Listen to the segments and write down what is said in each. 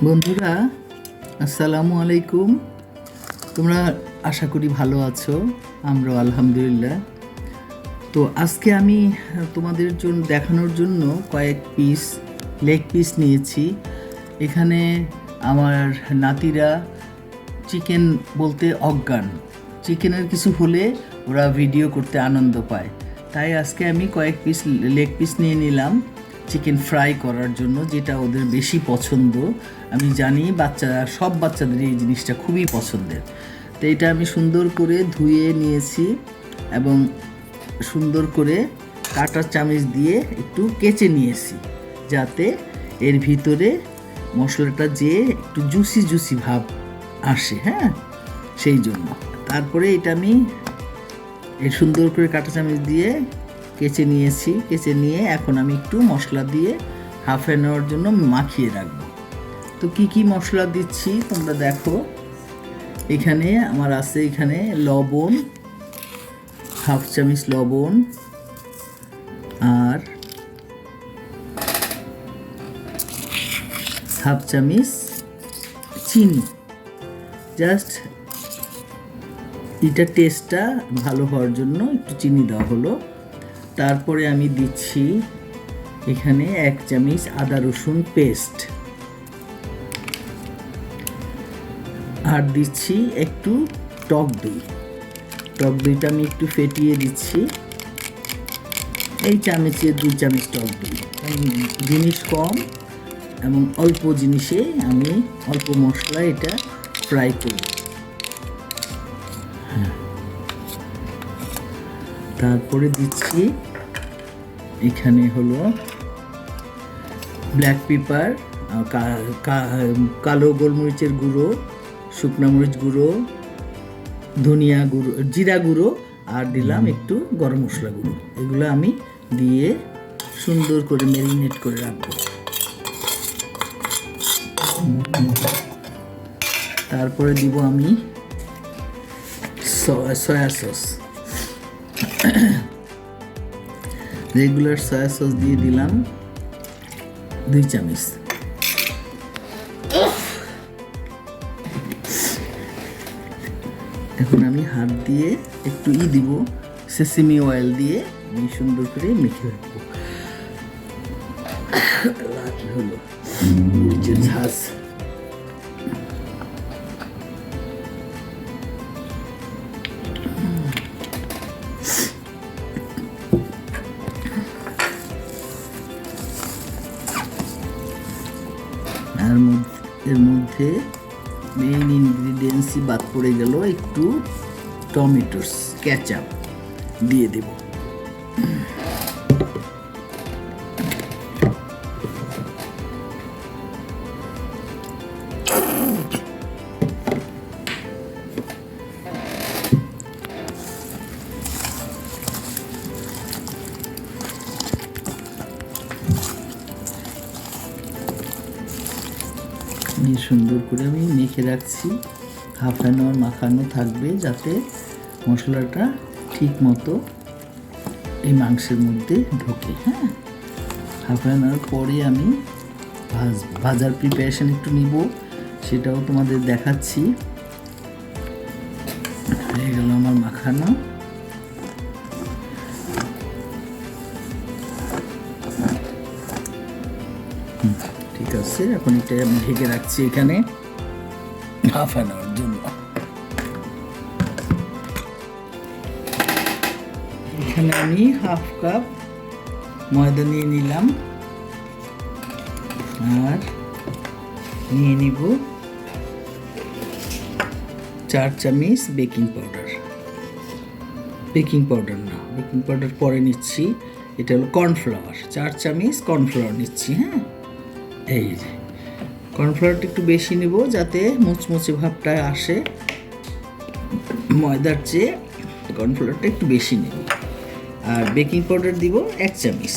বন্ধুরা, আসসালামু আলাইকুম। তোমরা আশা করি ভালো আছো, আমরাও আলহামদুলিল্লাহ। তো আজকে আমি তোমাদের জন্য দেখানোর জন্য কয়েক পিস লেগ পিস নিয়েছি। এখানে আমার নাতিরা চিকেন বলতে অজ্ঞান, চিকেনের কিছু হলে ওরা ভিডিও করতে আনন্দ পায়, তাই আজকে আমি কয়েক পিস লেগ পিস নিয়ে নিলাম চিকেন ফ্রাই করার জন্য, যেটা ওদের বেশি পছন্দ। আমি জানি সব বাচ্চাদের এই জিনিসটা খুবই পছন্দের। তো এটা আমি সুন্দর করে ধুয়ে নিয়েছি এবং সুন্দর করে কাঁটা চামচ দিয়ে একটু কেচে নিয়েছি, যাতে এর ভিতরে মশলাটা যেয়ে একটু জুসি জুসি ভাব আসে। হ্যাঁ, সেই জন্য তারপরে এটা আমি সুন্দর করে কাঁটা চামচ দিয়ে কেচে নিয়েছি। কেচে নিয়ে এখন আমি একটু মশলা দিয়ে হাফ অ্যান আওয়ার জন্য মাখিয়ে রাখবো। তো কি কি মশলা দিচ্ছি তোমরা দেখো। এখানে আমার আছে এখানে লবণ, হাফ চামচ লবণ, আর হাফ চামচ চিনি। জাস্ট এটা টেস্টটা ভালো হওয়ার জন্য একটু চিনি দেওয়া হলো। তারপরে আমি দিচ্ছি এখানে 1 চামচ আদা রসুন পেস্ট, আর দিচ্ছি একটু টক দই। টক দইটা আমি একটু ফেটিয়ে দিচ্ছি, এই চামচে 2 চামচ টক দই। জিনিস কম এবং অল্প জিনিসে আমি অল্প মশলা এটা ফ্রাই করি। তারপরে দিচ্ছি এখানে হলো ব্ল্যাক পেপার, কালো গোলমরিচের গুঁড়ো, শুকনো মরিচ গুঁড়ো, ধনিয়া গুঁড়ো, জিরা গুঁড়ো, আর দিলাম একটু গরম মশলা গুঁড়ো। এগুলো আমি দিয়ে সুন্দর করে ম্যারিনেট করে রাখবো। তারপরে দিব আমি soya sauce, regular soya sauce দিয়ে দিলাম 2 চামচ। এখন আমি হাত দিয়ে একটু দিব সেসেমি অয়েল দিয়ে আমি সুন্দর করে মেখে রাখবো। হলো মরিচের ঝাঁজ। এর মধ্যে মেইন ইনগ্রিডিয়েন্টসই বাদ পড়ে গেল, একটু টমেটোস কেচাপ দিয়ে দেব। সুন্দর করে আমি মেখে রাখছি, হাফ অ্যান আওয়ার মাখানো থাকবে, যাতে মশলাটা ঠিক মতো এই মাংসের মধ্যে ঢোকে। হ্যাঁ, হাফ অ্যান আওয়ার পরে আমি ভাজার প্রিপারেশন একটু নিব, সেটাও তোমাদের দেখাচ্ছি। হয়ে গেল আমার মাখানো। ঠিক আছে, এখন এটা আমি ঢেকে রাখছি এখানে হাফ অ্যান আওয়ার জন্য। এখানে আমি হাফ কাপ ময়দা নিয়ে নিলাম, আর নিয়ে নিব 4 চামচ বেকিং পাউডার। বেকিং পাউডার না, বেকিং পাউডার পরে নিচ্ছি। এটা হলো কর্নফ্লাওয়ার, 4 চামচ কর্নফ্লাওয়ার নিচ্ছি। হ্যাঁ, এই যে কর্নফ্লাওয়ারটা একটু বেশি নেব, যাতে মুচমুচে ভাবটা আসে। ময়দার চেয়ে কর্নফ্লাওয়ারটা একটু বেশি নেব। আর বেকিং পাউডার দিব 1 চামচ।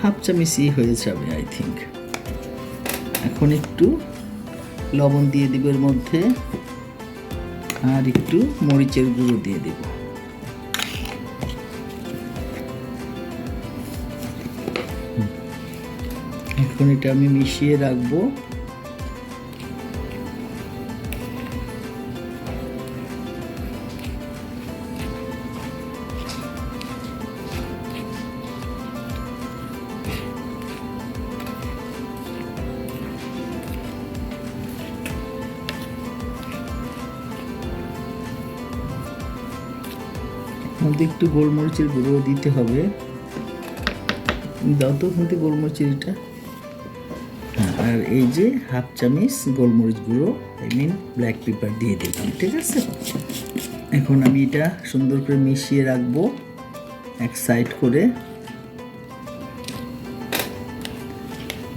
হাফ চামচই হয়ে যাবে আই থিঙ্ক। এখন একটু লবণ দিয়ে দিব এর মধ্যে, আর একটু মরিচের গুঁড়ো দিয়ে দেব। এখন এটা আমি মিশিয়ে রাখবো। মধ্যে একটু গোলমরিচের গুঁড়ো দিতে হবে। দাও তো মধ্যে গোলমরিচের এটা। আর এই যে হাফ চামচ গোলমরিচ গুঁড়ো, আই মিন ব্ল্যাক পেপার দিয়ে দিলাম। ঠিক আছে, এখন আমি এটা সুন্দর করে মিশিয়ে রাখবো এক সাইড করে।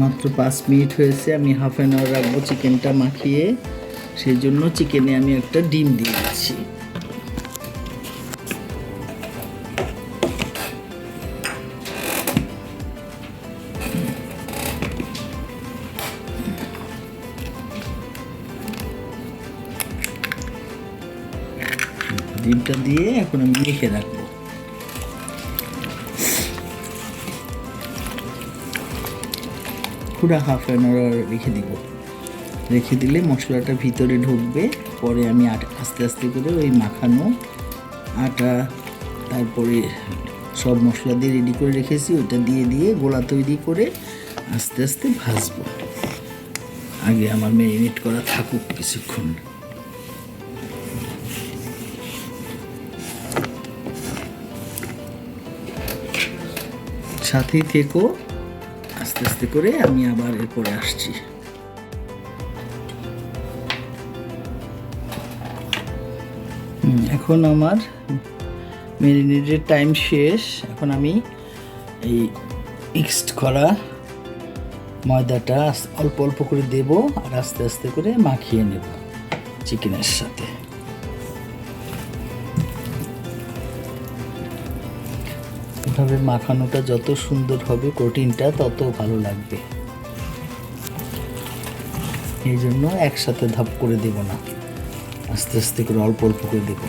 মাত্র 5 মিনিট হয়েছে, আমি হাফ অ্যান আওয়ার রাখবো চিকেনটা মাখিয়ে। সেই জন্য চিকেনে আমি একটা ডিম দিয়ে দিচ্ছি। ডিমটা দিয়ে এখন আমি মেখে রাখবো। পুরো হাফ অ্যান আওয়ার রেখে দিব। রেখে দিলে মশলাটা ভিতরে ঢুকবে। পরে আমি আস্তে আস্তে করে ওই মাখানো আটা, তারপরে সব মশলা দিয়ে রেডি করে রেখেছি, ওইটা দিয়ে দিয়ে গোলা তৈরি করে আস্তে আস্তে ভাজবো। আগে আমার ম্যারিনেট করা থাকুক কিছুক্ষণ। সাথেই থেকো, আস্তে আস্তে করে আমি আবার এরপরে আসছি। এখন আমার ম্যারিনেটের টাইম শেষ। এখন আমি এই মিক্সড করা ময়দাটা অল্প অল্প করে দেব আর আস্তে আস্তে করে মাখিয়ে নেব চিকেনের সাথে। এভাবে মাখানোটা যত সুন্দর হবে প্রোটিনটা তত ভালো লাগবে। এই জন্য একসাথে ধাপ করে দেব না, আস্তে আস্তে করে অল্প অল্প করে দেব।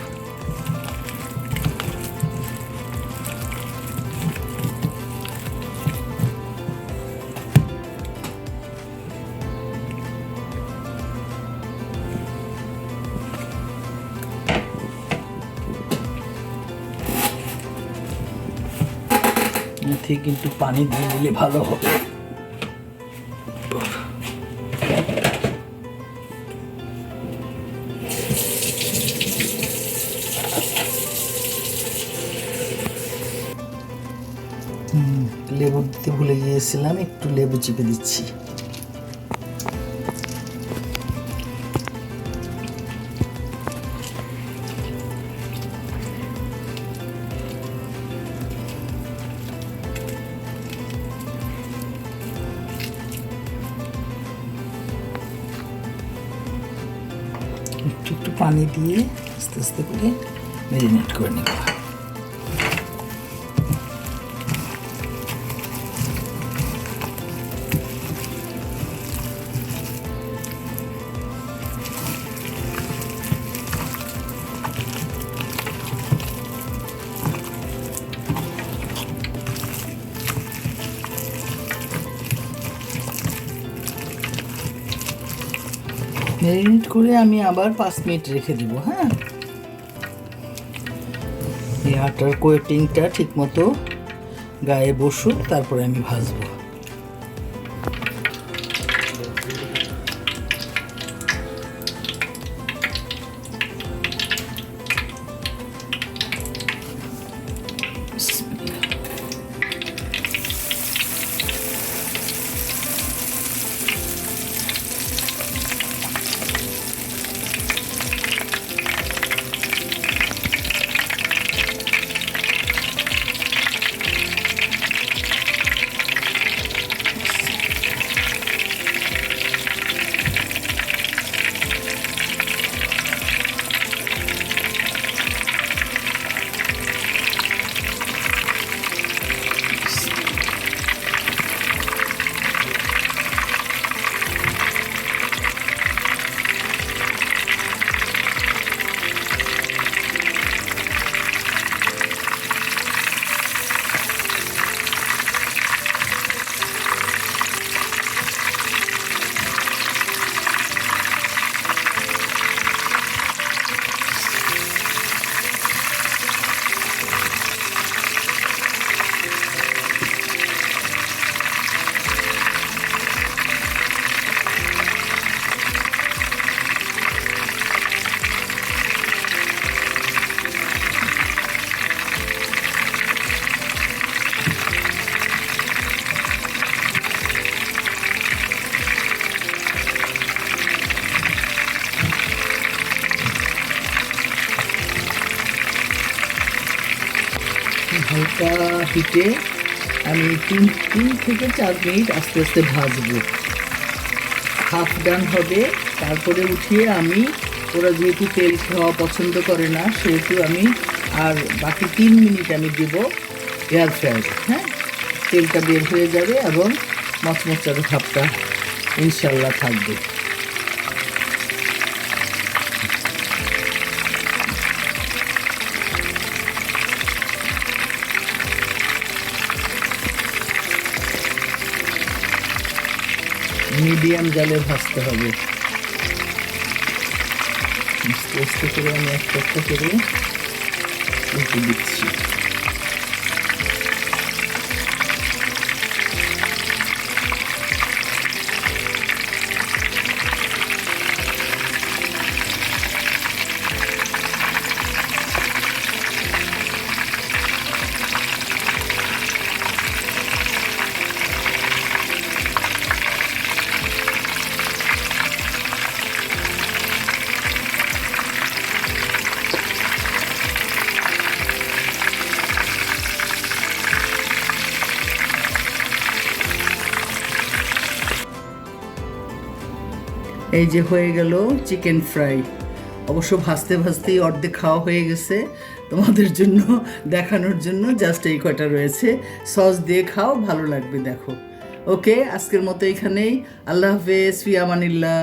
এতে কিন্তু পানি দিয়ে দিলে ভালো হবে। লেবু দিতে ভুলে গিয়েছিলাম, একটু লেবু চিপে দিচ্ছি। একটু একটু পানি দিয়ে আস্তে আস্তে করে ম্যারিনেট করে নেব। ম্যারিনেট করে আমি আবার 5 মিনিট রেখে দেবো। হ্যাঁ, এই আটার কোটিংটা ঠিক মতো গায়ে বসুক, তারপরে আমি ভাজবো। হালকা হিটে আমি 3 থেকে 4 মিনিট আস্তে আস্তে ভাজবো। হাফ ডান হবে, তারপরে উঠিয়ে আমি, ওরা যেহেতু তেল খাওয়া পছন্দ করে না সেহেতু আমি আর বাকি 3 মিনিট আমি দেবো এয়ার ফ্রায়ারে। হ্যাঁ, তেলটা বের হয়ে যাবে এবং মচমচার ভাবটা ইনশাল্লাহ থাকবে। মিডিয়াম জালে ভাজতে হবে। আস্তে আস্তে করে আমি একটা একটা করে উল্টে দিচ্ছি। এই যে হয়ে গেল চিকেন ফ্রাই। অবশ্য ভাজতে ভাজতেই অর্ধেক খাওয়া হয়ে গেছে। তোমাদের জন্য দেখানোর জন্য জাস্ট এই কয়টা রয়েছে। সস দিয়ে খাও, ভালো লাগবে। দেখো। ওকে, আজকের মতো এখানেই। আল্লাহ হাফেজ, ফি আমানিল্লাহ।